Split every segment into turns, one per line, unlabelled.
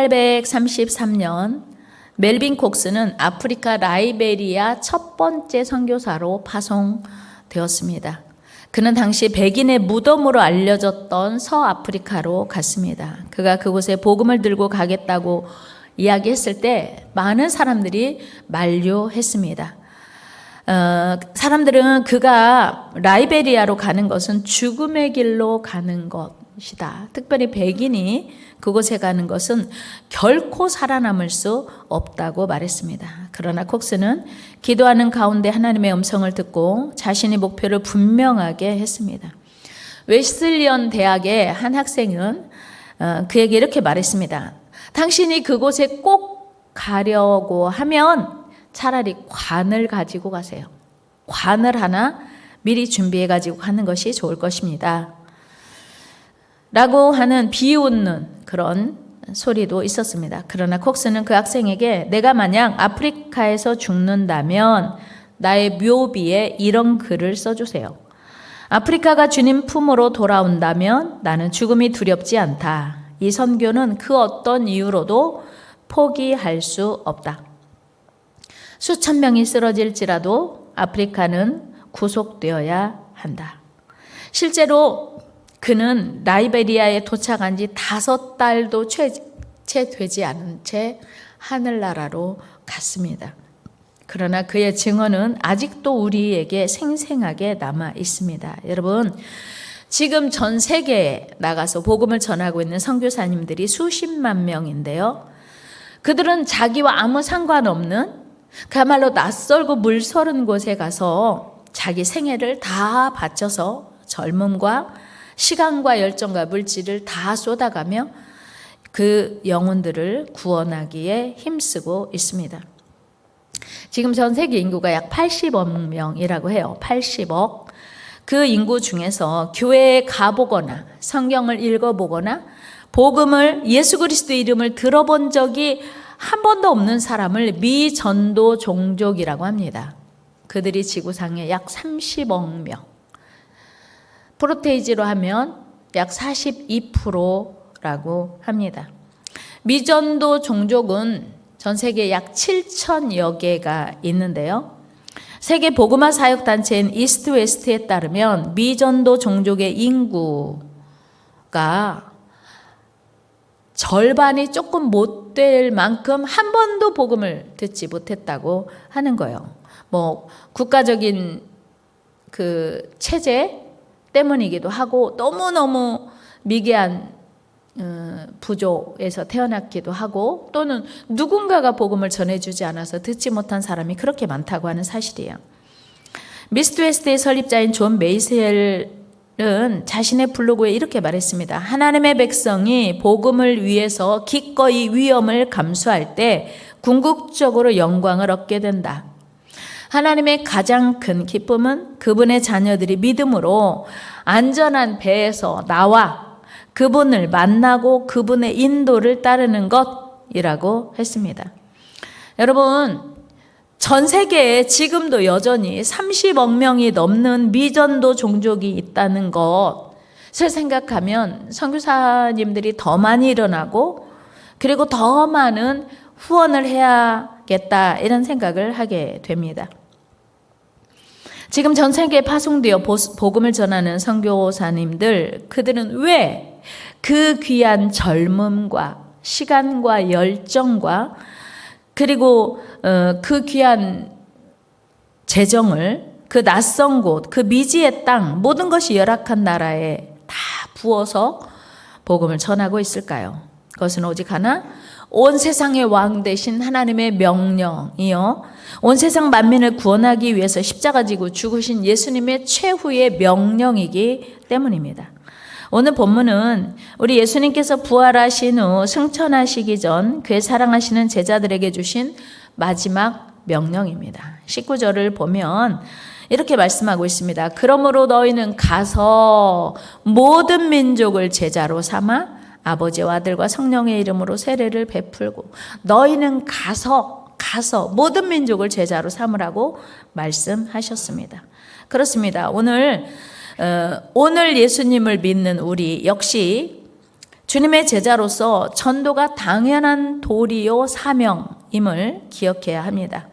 1833년 멜빈 콕스는 아프리카 라이베리아 첫 번째 선교사로 파송되었습니다. 그는 당시 백인의 무덤으로 알려졌던 서아프리카로 갔습니다. 그가 그곳에 복음을 들고 가겠다고 이야기했을 때 많은 사람들이 만류했습니다. 사람들은 그가 라이베리아로 가는 것은 죽음의 길로 가는 것이다. 특별히 백인이 그곳에 가는 것은 결코 살아남을 수 없다고 말했습니다. 그러나 콕스는 기도하는 가운데 하나님의 음성을 듣고 자신의 목표를 분명하게 했습니다. 웨슬리언 대학의 한 학생은 그에게 이렇게 말했습니다. 당신이 그곳에 꼭 가려고 하면 차라리 관을 가지고 가세요. 관을 하나 미리 준비해 가지고 가는 것이 좋을 것입니다. 라고 하는 비웃는 그런 소리도 있었습니다. 그러나 콕스는 그 학생에게 내가 만약 아프리카에서 죽는다면 나의 묘비에 이런 글을 써주세요. 아프리카가 주님 품으로 돌아온다면 나는 죽음이 두렵지 않다. 이 선교는 그 어떤 이유로도 포기할 수 없다. 수천 명이 쓰러질지라도 아프리카는 구속되어야 한다. 실제로 그는 라이베리아에 도착한 지 5달도 채 되지 않은 채 하늘나라로 갔습니다. 그러나 그의 증언은 아직도 우리에게 생생하게 남아 있습니다. 여러분, 지금 전 세계에 나가서 복음을 전하고 있는 선교사님들이 수십만 명인데요. 그들은 자기와 아무 상관없는 그야말로 낯설고 물서른 곳에 가서 자기 생애를 다 바쳐서 젊음과 시간과 열정과 물질을 다 쏟아가며 그 영혼들을 구원하기에 힘쓰고 있습니다. 지금 전 세계 인구가 약 80억 명이라고 해요. 80억. 그 인구 중에서 교회에 가보거나 성경을 읽어보거나 복음을 예수 그리스도 이름을 들어본 적이 한 번도 없는 사람을 미전도 종족이라고 합니다. 그들이 지구상에 약 30억 명. 프로테이지로 하면 약 42%라고 합니다. 미전도 종족은 전 세계에 약 7천여 개가 있는데요. 세계 복음화 사역 단체인 이스트 웨스트에 따르면 미전도 종족의 인구가 절반이 조금 못 될 만큼 한 번도 복음을 듣지 못했다고 하는 거예요. 국가적인 그 체제 때문이기도 하고 너무너무 미개한 부족에서 태어났기도 하고 또는 누군가가 복음을 전해주지 않아서 듣지 못한 사람이 그렇게 많다고 하는 사실이에요. 미스트웨스트의 설립자인 존 메이셀은 자신의 블로그에 이렇게 말했습니다. 하나님의 백성이 복음을 위해서 기꺼이 위험을 감수할 때 궁극적으로 영광을 얻게 된다. 하나님의 가장 큰 기쁨은 그분의 자녀들이 믿음으로 안전한 배에서 나와 그분을 만나고 그분의 인도를 따르는 것이라고 했습니다. 여러분, 전 세계에 지금도 여전히 30억 명이 넘는 미전도 종족이 있다는 것을 생각하면 선교사님들이 더 많이 일어나고 그리고 더 많은 후원을 해야겠다 이런 생각을 하게 됩니다. 지금 전 세계에 파송되어 복음을 전하는 선교사님들, 그들은 왜 그 귀한 젊음과 시간과 열정과 그리고 그 귀한 재정을 그 낯선 곳, 그 미지의 땅, 모든 것이 열악한 나라에 다 부어서 복음을 전하고 있을까요? 그것은 오직 하나, 온 세상의 왕 되신 하나님의 명령이요, 온 세상 만민을 구원하기 위해서 십자가 지고 죽으신 예수님의 최후의 명령이기 때문입니다. 오늘 본문은 우리 예수님께서 부활하신 후 승천하시기 전 그의 사랑하시는 제자들에게 주신 마지막 명령입니다. 19절을 보면 이렇게 말씀하고 있습니다. 그러므로 너희는 가서 모든 민족을 제자로 삼아 아버지와 아들과 성령의 이름으로 세례를 베풀고 너희는 가서 모든 민족을 제자로 삼으라고 말씀하셨습니다. 그렇습니다. 오늘 예수님을 믿는 우리 역시 주님의 제자로서 전도가 당연한 도리요 사명임을 기억해야 합니다.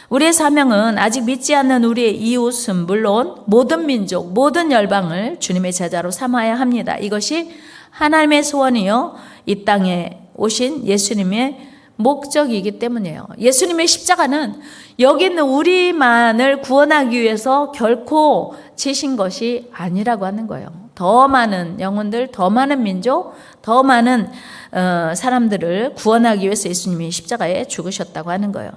우리의 사명은 아직 믿지 않는 우리의 이웃은 물론 모든 민족, 모든 열방을 주님의 제자로 삼아야 합니다. 이것이 하나님의 소원이요 이 땅에 오신 예수님의 목적이기 때문이에요. 예수님의 십자가는 여기 있는 우리만을 구원하기 위해서 결코 지신 것이 아니라고 하는 거예요. 더 많은 영혼들, 더 많은 민족, 더 많은 사람들을 구원하기 위해서 예수님이 십자가에 죽으셨다고 하는 거예요.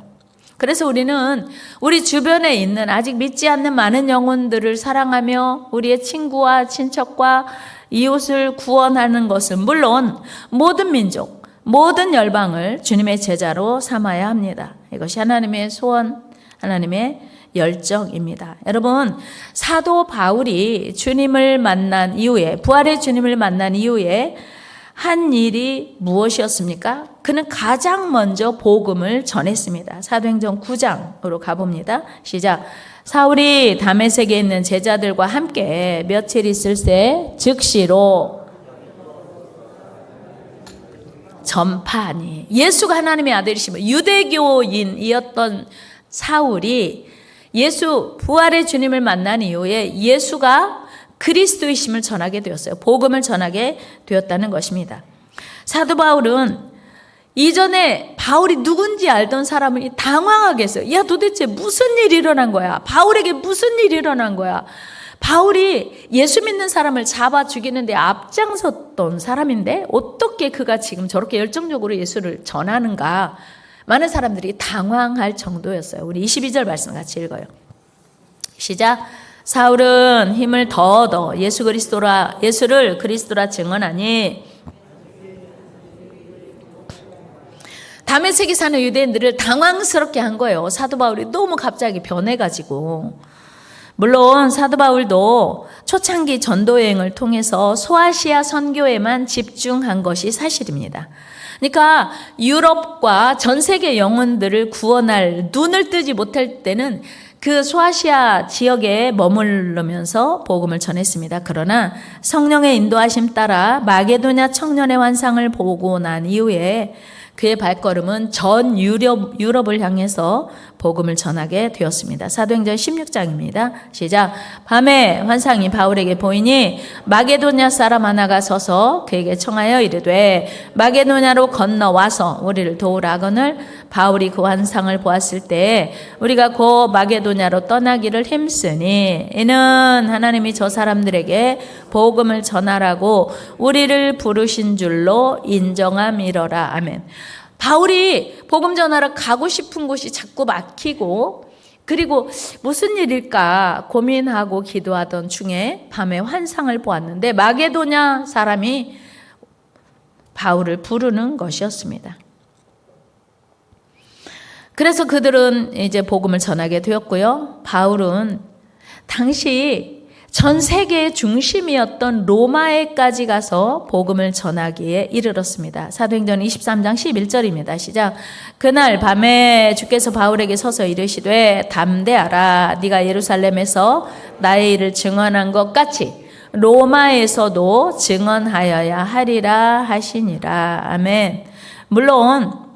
그래서 우리는 우리 주변에 있는 아직 믿지 않는 많은 영혼들을 사랑하며 우리의 친구와 친척과 이웃을 구원하는 것은 물론 모든 민족, 모든 열방을 주님의 제자로 삼아야 합니다. 이것이 하나님의 소원, 하나님의 열정입니다. 여러분, 사도 바울이 주님을 만난 이후에, 부활의 주님을 만난 이후에 한 일이 무엇이었습니까? 그는 가장 먼저 복음을 전했습니다. 사도행전 9장으로 가봅니다. 시작. 사울이 다메섹에 있는 제자들과 함께 며칠 있을새 즉시로 전파하니, 예수가 하나님의 아들이시며 유대교인이었던 사울이 예수 부활의 주님을 만난 이후에 예수가 그리스도이심을 전하게 되었어요. 복음을 전하게 되었다는 것입니다. 사도 바울은 이전에 바울이 누군지 알던 사람이 당황하게 했어요. 야, 도대체 무슨 일이 일어난 거야? 바울에게 무슨 일이 일어난 거야? 바울이 예수 믿는 사람을 잡아 죽이는데 앞장섰던 사람인데 어떻게 그가 지금 저렇게 열정적으로 예수를 전하는가? 많은 사람들이 당황할 정도였어요. 우리 22절 말씀 같이 읽어요. 시작. 사울은 힘을 더 얻어 예수를 그리스도라 증언하니, 다메섹에 사는 유대인들을 당황스럽게 한 거예요. 사도 바울이 너무 갑자기 변해가지고. 물론 사도 바울도 초창기 전도여행을 통해서 소아시아 선교에만 집중한 것이 사실입니다. 그러니까 유럽과 전 세계 영혼들을 구원할 눈을 뜨지 못할 때는 그 소아시아 지역에 머무르면서 복음을 전했습니다. 그러나 성령의 인도하심 따라 마게도냐 청년의 환상을 보고 난 이후에 그의 발걸음은 전 유럽을 향해서 복음을 전하게 되었습니다. 사도행전 16장입니다. 시작. 밤에 환상이 바울에게 보이니 마게도냐 사람 하나가 서서 그에게 청하여 이르되 마게도냐로 건너와서 우리를 도우라 하거늘, 바울이 그 환상을 보았을 때 우리가 곧 마게도냐로 떠나기를 힘쓰니 이는 하나님이 저 사람들에게 복음을 전하라고 우리를 부르신 줄로 인정함이러라. 아멘. 바울이 복음 전하러 가고 싶은 곳이 자꾸 막히고, 그리고 무슨 일일까 고민하고 기도하던 중에 밤에 환상을 보았는데 마게도냐 사람이 바울을 부르는 것이었습니다. 그래서 그들은 이제 복음을 전하게 되었고요. 바울은 당시 전 세계의 중심이었던 로마에까지 가서 복음을 전하기에 이르렀습니다. 사도행전 23장 11절입니다. 시작. 그날 밤에 주께서 바울에게 서서 이르시되 담대하라. 네가 예루살렘에서 나의 일을 증언한 것 같이 로마에서도 증언하여야 하리라 하시니라. 아멘. 물론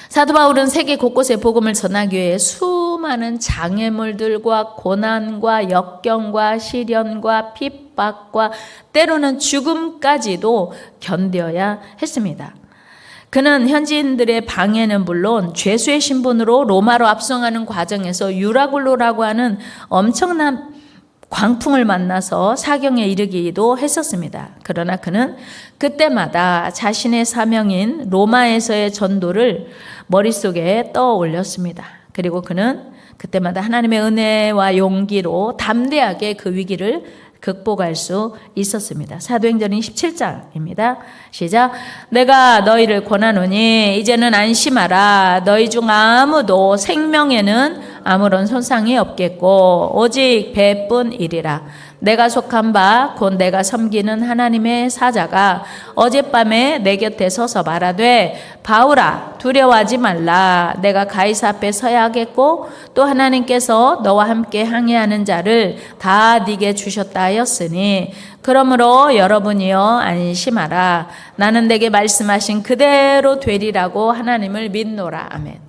사도 바울은 세계 곳곳에 복음을 전하기 위해 수많은 장애물들과 고난과 역경과 시련과 핍박과 때로는 죽음까지도 견뎌야 했습니다. 그는 현지인들의 방해는 물론 죄수의 신분으로 로마로 압송하는 과정에서 유라굴로라고 하는 엄청난 광풍을 만나서 사경에 이르기도 했었습니다. 그러나 그는 그때마다 자신의 사명인 로마에서의 전도를 머릿속에 떠올렸습니다. 그리고 그는 그때마다 하나님의 은혜와 용기로 담대하게 그 위기를 극복할 수 있었습니다. 사도행전 17장입니다. 시작. 내가 너희를 권하노니 이제는 안심하라. 너희 중 아무도 생명에는 아무런 손상이 없겠고 오직 배뿐이리라. 내가 속한 바 곧 내가 섬기는 하나님의 사자가 어젯밤에 내 곁에 서서 말하되 바울아 두려워하지 말라. 내가 가이사 앞에 서야 하겠고 또 하나님께서 너와 함께 항해하는 자를 다 네게 주셨다 하였으니 그러므로 여러분이여 안심하라. 나는 내게 말씀하신 그대로 되리라고 하나님을 믿노라. 아멘.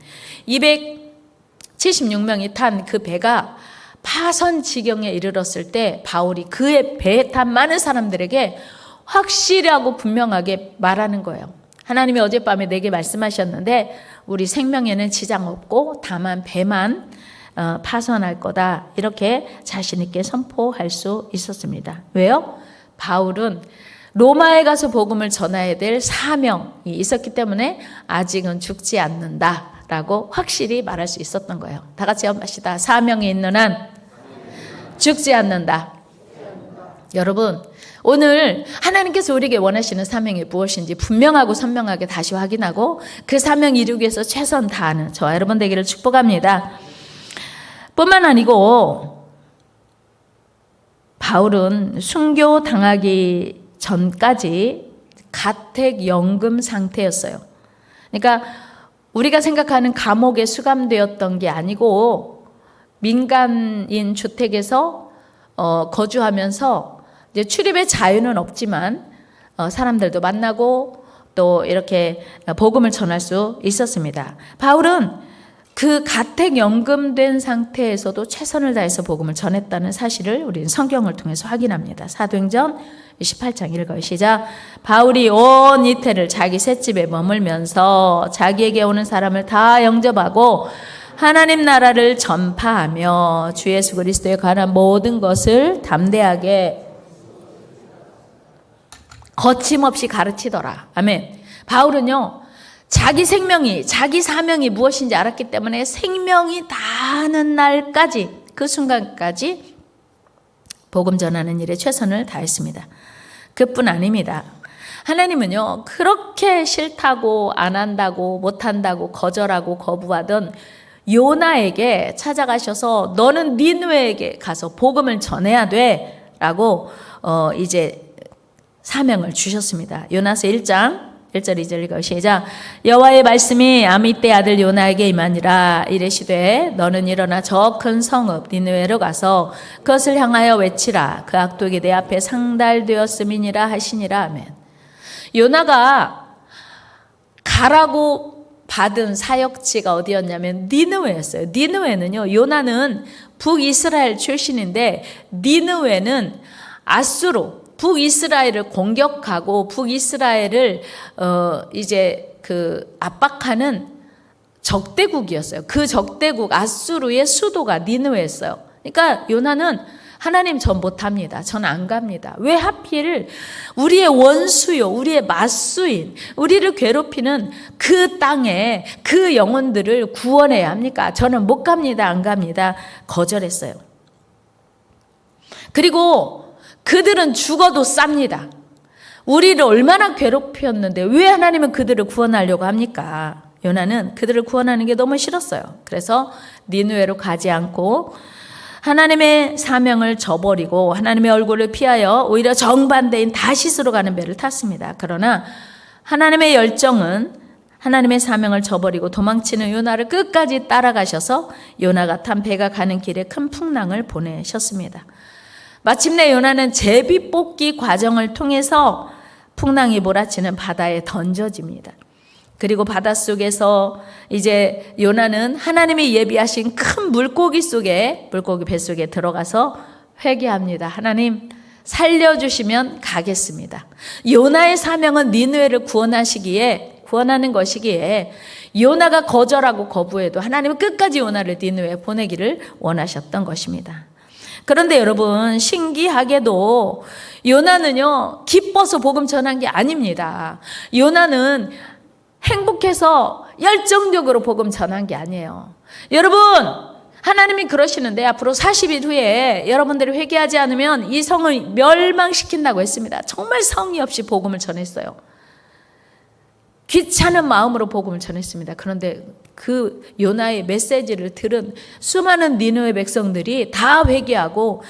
276명이 탄 그 배가 파선 지경에 이르렀을 때 바울이 그의 배에 탄 많은 사람들에게 확실하고 분명하게 말하는 거예요. 하나님이 어젯밤에 내게 말씀하셨는데 우리 생명에는 지장 없고 다만 배만 파선할 거다. 이렇게 자신 있게 선포할 수 있었습니다. 왜요? 바울은 로마에 가서 복음을 전해야 될 사명이 있었기 때문에 아직은 죽지 않는다라고 확실히 말할 수 있었던 거예요. 다 같이 한번 합시다. 사명이 있는 한 죽지 않는다. 여러분, 오늘 하나님께서 우리에게 원하시는 사명이 무엇인지 분명하고 선명하게 다시 확인하고 그 사명 이루기 위해서 최선 다하는 저와 여러분 되기를 축복합니다. 뿐만 아니고 바울은 순교 당하기 전까지 가택연금 상태였어요. 그러니까 우리가 생각하는 감옥에 수감되었던 게 아니고 민간인 주택에서 거주하면서 이제 출입의 자유는 없지만 사람들도 만나고 또 이렇게 복음을 전할 수 있었습니다. 바울은 그 가택연금된 상태에서도 최선을 다해서 복음을 전했다는 사실을 우리는 성경을 통해서 확인합니다. 사도행전 28장 읽어요. 시작. 바울이 온 이태를 자기 셋집에 머물면서 자기에게 오는 사람을 다 영접하고 하나님 나라를 전파하며 주 예수 그리스도에 관한 모든 것을 담대하게 거침없이 가르치더라. 아멘. 바울은요, 자기 생명이, 자기 사명이 무엇인지 알았기 때문에 생명이 다하는 날까지, 그 순간까지 복음 전하는 일에 최선을 다했습니다. 그뿐 아닙니다. 하나님은요, 그렇게 싫다고 안 한다고 못한다고 거절하고 거부하던 요나에게 찾아가셔서 너는 니느웨에게 가서 복음을 전해야 돼 라고 이제 사명을 주셨습니다. 요나서 1장 1절 2절 읽어 시작. 여호와의 말씀이 아미떼 아들 요나에게 임하니라. 이르시되 너는 일어나 저 큰 성읍 니느웨로 가서 그것을 향하여 외치라. 그 악독이 내 앞에 상달되었음이니라 하시니라. 아멘. 요나가 가라고 받은 사역지가 어디였냐면 니느웨였어요. 니느웨는요, 요나는 북이스라엘 출신인데 니느웨는 아수르 북이스라엘을 공격하고 북이스라엘을 이제 그 압박하는 적대국이었어요. 그 적대국 아수르의 수도가 니느웨였어요. 그러니까 요나는 하나님 전 못합니다. 전 안 갑니다. 왜 하필 우리의 원수요, 우리의 맞수인, 우리를 괴롭히는 그 땅에 그 영혼들을 구원해야 합니까? 저는 못 갑니다. 안 갑니다. 거절했어요. 그리고 그들은 죽어도 쌉니다. 우리를 얼마나 괴롭혔는데 왜 하나님은 그들을 구원하려고 합니까? 요나는 그들을 구원하는 게 너무 싫었어요. 그래서 니느웨로 가지 않고 하나님의 사명을 저버리고 하나님의 얼굴을 피하여 오히려 정반대인 다시스로 가는 배를 탔습니다. 그러나 하나님의 열정은 하나님의 사명을 저버리고 도망치는 요나를 끝까지 따라가셔서 요나가 탄 배가 가는 길에 큰 풍랑을 보내셨습니다. 마침내 요나는 제비 뽑기 과정을 통해서 풍랑이 몰아치는 바다에 던져집니다. 그리고 바닷속에서 이제 요나는 하나님이 예비하신 큰 물고기 배 속에 들어가서 회개합니다. 하나님 살려주시면 가겠습니다. 요나의 사명은 니느웨를 구원하는 것이기에 요나가 거절하고 거부해도 하나님은 끝까지 요나를 니느웨에 보내기를 원하셨던 것입니다. 그런데 여러분, 신기하게도 요나는요, 기뻐서 복음 전한 게 아닙니다. 요나는 행복해서 열정적으로 복음 전한 게 아니에요. 여러분, 하나님이 그러시는데 앞으로 40일 후에 여러분들이 회개하지 않으면 이 성을 멸망시킨다고 했습니다. 정말 성의 없이 복음을 전했어요. 귀찮은 마음으로 복음을 전했습니다. 그런데 그 요나의 메시지를 들은 수많은 니느웨 백성들이 다 회개하고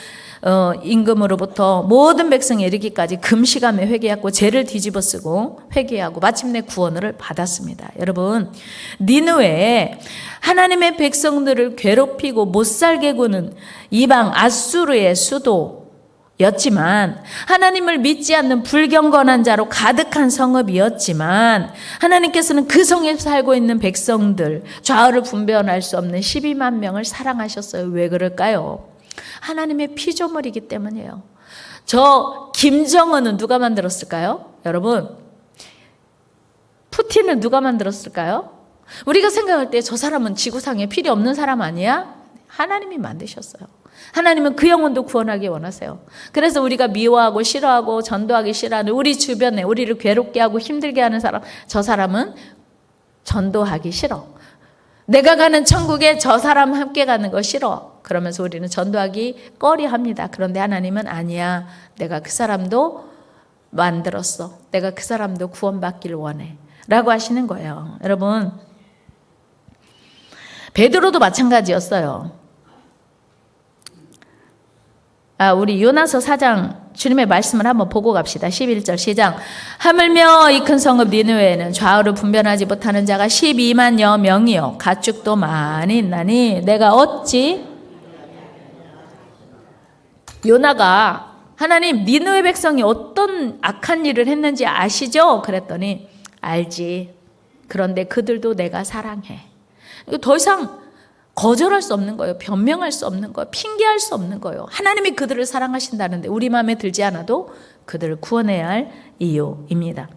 임금으로부터 모든 백성에 이르기까지 금시감에 회개하고 죄를 뒤집어쓰고 회개하고 마침내 구원을 받았습니다. 여러분, 니느웨에 하나님의 백성들을 괴롭히고 못살게 구는 이방 아수르의 수도였지만, 하나님을 믿지 않는 불경건한 자로 가득한 성읍이었지만, 하나님께서는 그 성에 살고 있는 백성들, 좌우를 분별할 수 없는 12만 명을 사랑하셨어요. 왜 그럴까요? 하나님의 피조물이기 때문이에요. 저 김정은은 누가 만들었을까요? 여러분, 푸틴은 누가 만들었을까요? 우리가 생각할 때 저 사람은 지구상에 필요 없는 사람 아니야? 하나님이 만드셨어요. 하나님은 그 영혼도 구원하기 원하세요. 그래서 우리가 미워하고 싫어하고 전도하기 싫어하는 우리 주변에 우리를 괴롭게 하고 힘들게 하는 사람, 저 사람은 전도하기 싫어. 내가 가는 천국에 저 사람 함께 가는 거 싫어. 그러면서 우리는 전도하기 꺼리합니다. 그런데 하나님은 아니야. 내가 그 사람도 만들었어. 내가 그 사람도 구원받기를 원해. 라고 하시는 거예요. 여러분, 베드로도 마찬가지였어요. 우리 요나서 4장 주님의 말씀을 한번 보고 갑시다. 11절 시작. 하물며 이 큰 성읍 니느웨에는 좌우를 분별하지 못하는 자가 12만여 명이요 가축도 많이 있나니 내가 어찌. 요나가 하나님, 니느웨 백성이 어떤 악한 일을 했는지 아시죠? 그랬더니 알지. 그런데 그들도 내가 사랑해. 더 이상 거절할 수 없는 거예요. 변명할 수 없는 거예요. 핑계할 수 없는 거예요. 하나님이 그들을 사랑하신다는데 우리 마음에 들지 않아도 그들을 구원해야 할 이유입니다.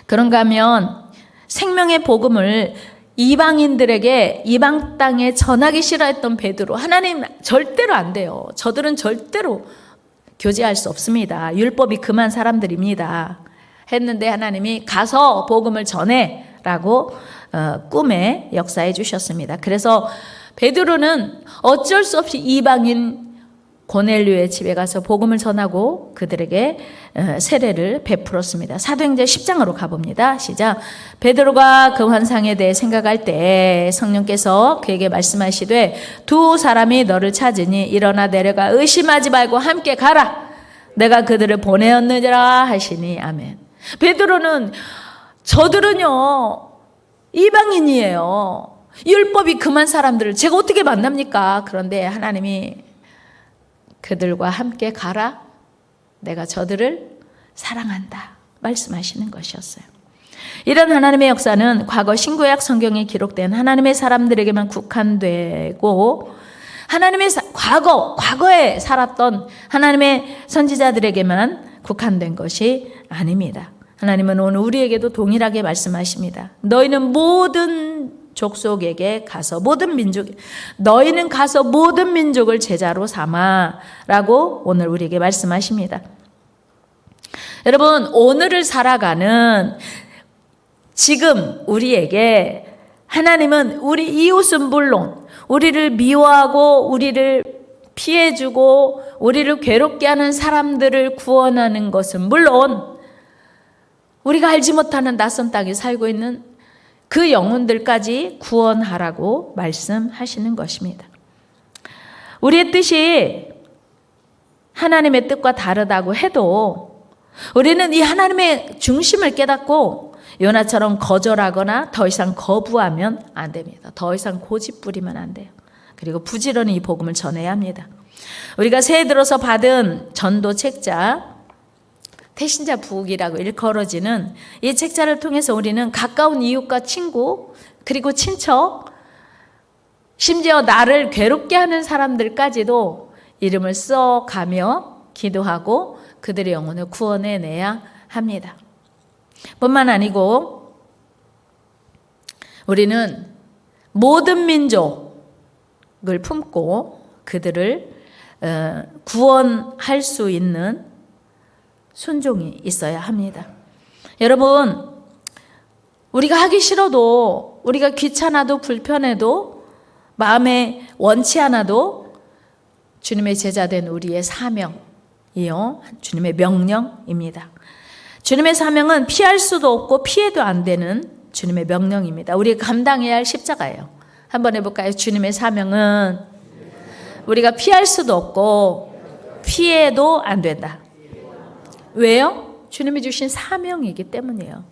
그런가 하면 생명의 복음을 이방인들에게 이방 땅에 전하기 싫어했던 베드로, 하나님 절대로 안 돼요. 저들은 절대로 교제할 수 없습니다. 율법이 금한 사람들입니다. 했는데 하나님이 가서 복음을 전해라고 꿈에 역사해 주셨습니다. 그래서 베드로는 어쩔 수 없이 이방인 고넬료의 집에 가서 복음을 전하고 그들에게 세례를 베풀었습니다. 사도행전 10장으로 가봅니다. 시작. 베드로가 그 환상에 대해 생각할 때 성령께서 그에게 말씀하시되 두 사람이 너를 찾으니 일어나 내려가 의심하지 말고 함께 가라. 내가 그들을 보내었느니라 하시니 아멘. 베드로는 저들은요 이방인이에요. 율법이 금한 사람들을 제가 어떻게 만납니까? 그런데 하나님이 그들과 함께 가라. 내가 저들을 사랑한다. 말씀하시는 것이었어요. 이런 하나님의 역사는 과거 신구약 성경에 기록된 하나님의 사람들에게만 국한되고 하나님의 과거에 살았던 하나님의 선지자들에게만 국한된 것이 아닙니다. 하나님은 오늘 우리에게도 동일하게 말씀하십니다. 너희는 모든 족속에게 가서 너희는 가서 모든 민족을 제자로 삼아라고 오늘 우리에게 말씀하십니다. 여러분, 오늘을 살아가는 지금 우리에게 하나님은 우리 이웃은 물론 우리를 미워하고 우리를 피해주고 우리를 괴롭게 하는 사람들을 구원하는 것은 물론 우리가 알지 못하는 낯선 땅에 살고 있는 그 영혼들까지 구원하라고 말씀하시는 것입니다. 우리의 뜻이 하나님의 뜻과 다르다고 해도 우리는 이 하나님의 중심을 깨닫고 요나처럼 거절하거나 더 이상 거부하면 안 됩니다. 더 이상 고집 부리면 안 돼요. 그리고 부지런히 이 복음을 전해야 합니다. 우리가 새해 들어서 받은 전도 책자 태신자 부흥이라고 일컬어지는 이 책자를 통해서 우리는 가까운 이웃과 친구 그리고 친척 심지어 나를 괴롭게 하는 사람들까지도 이름을 써가며 기도하고 그들의 영혼을 구원해내야 합니다. 뿐만 아니고 우리는 모든 민족을 품고 그들을 구원할 수 있는 순종이 있어야 합니다. 여러분, 우리가 하기 싫어도 우리가 귀찮아도 불편해도 마음에 원치 않아도 주님의 제자된 우리의 사명이요 주님의 명령입니다. 주님의 사명은 피할 수도 없고 피해도 안 되는 주님의 명령입니다. 우리가 감당해야 할 십자가예요. 한번 해볼까요? 주님의 사명은 우리가 피할 수도 없고 피해도 안 된다. 왜요? 주님이 주신 사명이기 때문이에요.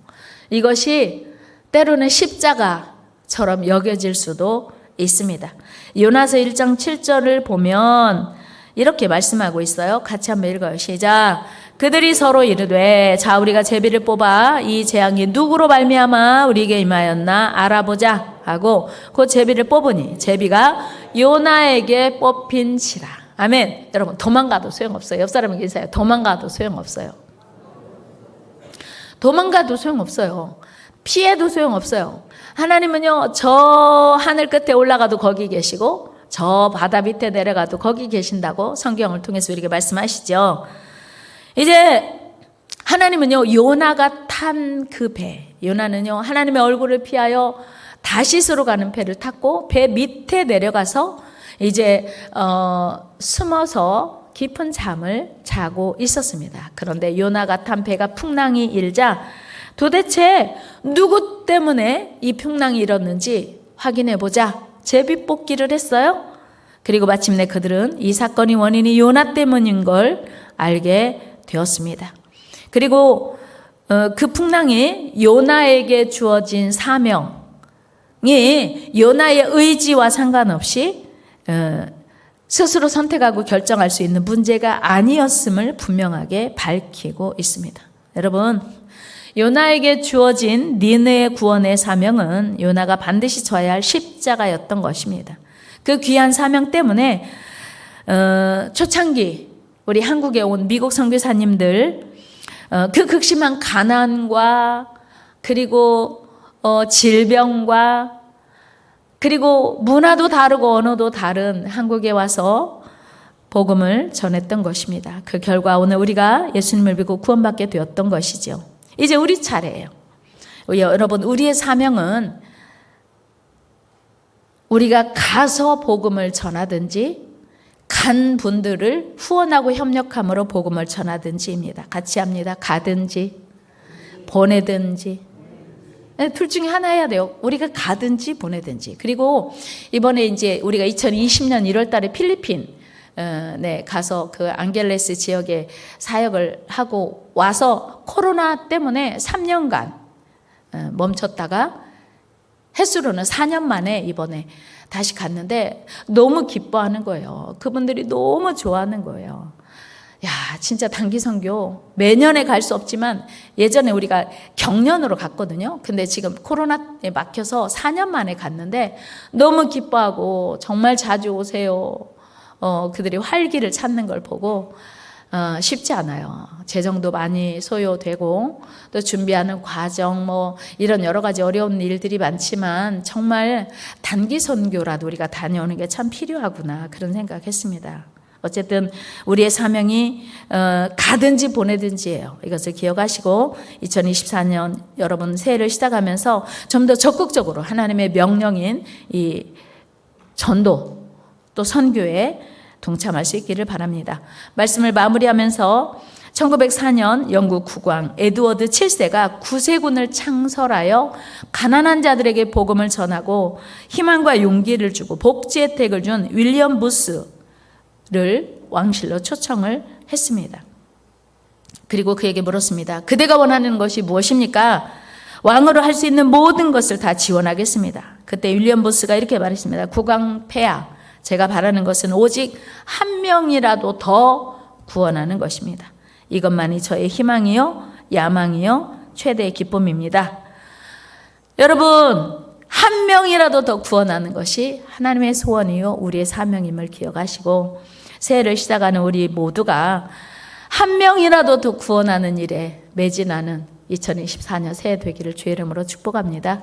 이것이 때로는 십자가처럼 여겨질 수도 있습니다. 요나서 1장 7절을 보면 이렇게 말씀하고 있어요. 같이 한번 읽어요. 시작. 그들이 서로 이르되 자 우리가 제비를 뽑아 이 재앙이 누구로 말미암아 우리에게 임하였나 알아보자 하고 그 제비를 뽑으니 제비가 요나에게 뽑힌지라. 아멘. 여러분 도망가도 소용없어요. 옆 사람에게 인사해요. 도망가도 소용없어요. 도망가도 소용없어요. 피해도 소용없어요. 하나님은요 저 하늘 끝에 올라가도 거기 계시고 저 바다 밑에 내려가도 거기 계신다고 성경을 통해서 우리에게 말씀하시죠. 이제 하나님은요 요나가 탄 그 배, 요나는요 하나님의 얼굴을 피하여 다시스로 가는 배를 탔고 배 밑에 내려가서 이제 숨어서 깊은 잠을 자고 있었습니다. 그런데 요나가 탄 배가 풍랑이 일자 도대체 누구 때문에 이 풍랑이 일었는지 확인해 보자. 제비 뽑기를 했어요. 그리고 마침내 그들은 이 사건이 원인이 요나 때문인 걸 알게 되었습니다. 그리고 그 풍랑이 요나에게 주어진 사명이 요나의 의지와 상관없이 스스로 선택하고 결정할 수 있는 문제가 아니었음을 분명하게 밝히고 있습니다. 여러분 요나에게 주어진 니느웨 구원의 사명은 요나가 반드시 져야 할 십자가였던 것입니다. 그 귀한 사명 때문에 초창기 우리 한국에 온 미국 선교사님들 그 극심한 가난과 그리고 질병과 그리고 문화도 다르고 언어도 다른 한국에 와서 복음을 전했던 것입니다. 그 결과 오늘 우리가 예수님을 믿고 구원받게 되었던 것이죠. 이제 우리 차례예요. 여러분 우리의 사명은 우리가 가서 복음을 전하든지 간 분들을 후원하고 협력함으로 복음을 전하든지입니다. 같이 합니다. 가든지 보내든지 둘 중에 하나 해야 돼요. 우리가 가든지 보내든지. 그리고 이번에 이제 우리가 2020년 1월 달에 필리핀 가서 그 앙겔레스 지역에 사역을 하고 와서 코로나 때문에 3년간 멈췄다가 횟수로는 4년 만에 이번에 다시 갔는데 너무 기뻐하는 거예요. 그분들이 너무 좋아하는 거예요. 야, 진짜 단기 선교 매년에 갈 수 없지만 예전에 우리가 경년으로 갔거든요. 근데 지금 코로나에 막혀서 4년 만에 갔는데 너무 기뻐하고 정말 자주 오세요. 그들이 활기를 찾는 걸 보고 쉽지 않아요. 재정도 많이 소요되고 또 준비하는 과정 이런 여러 가지 어려운 일들이 많지만 정말 단기 선교라도 우리가 다녀오는 게 참 필요하구나 그런 생각했습니다. 어쨌든 우리의 사명이 가든지 보내든지예요. 이것을 기억하시고 2024년 여러분 새해를 시작하면서 좀 더 적극적으로 하나님의 명령인 이 전도 또 선교에 동참할 수 있기를 바랍니다. 말씀을 마무리하면서 1904년 영국 국왕 에드워드 7세가 구세군을 창설하여 가난한 자들에게 복음을 전하고 희망과 용기를 주고 복지 혜택을 준 윌리엄 부스를 왕실로 초청을 했습니다. 그리고 그에게 물었습니다. 그대가 원하는 것이 무엇입니까? 왕으로 할 수 있는 모든 것을 다 지원하겠습니다. 그때 윌리엄 부스가 이렇게 말했습니다. 국왕 폐하, 제가 바라는 것은 오직 한 명이라도 더 구원하는 것입니다. 이것만이 저의 희망이요, 야망이요, 최대의 기쁨입니다. 여러분, 한 명이라도 더 구원하는 것이 하나님의 소원이요, 우리의 사명임을 기억하시고 새해를 시작하는 우리 모두가 한 명이라도 더 구원하는 일에 매진하는 2024년 새해 되기를 주의 이름으로 축복합니다.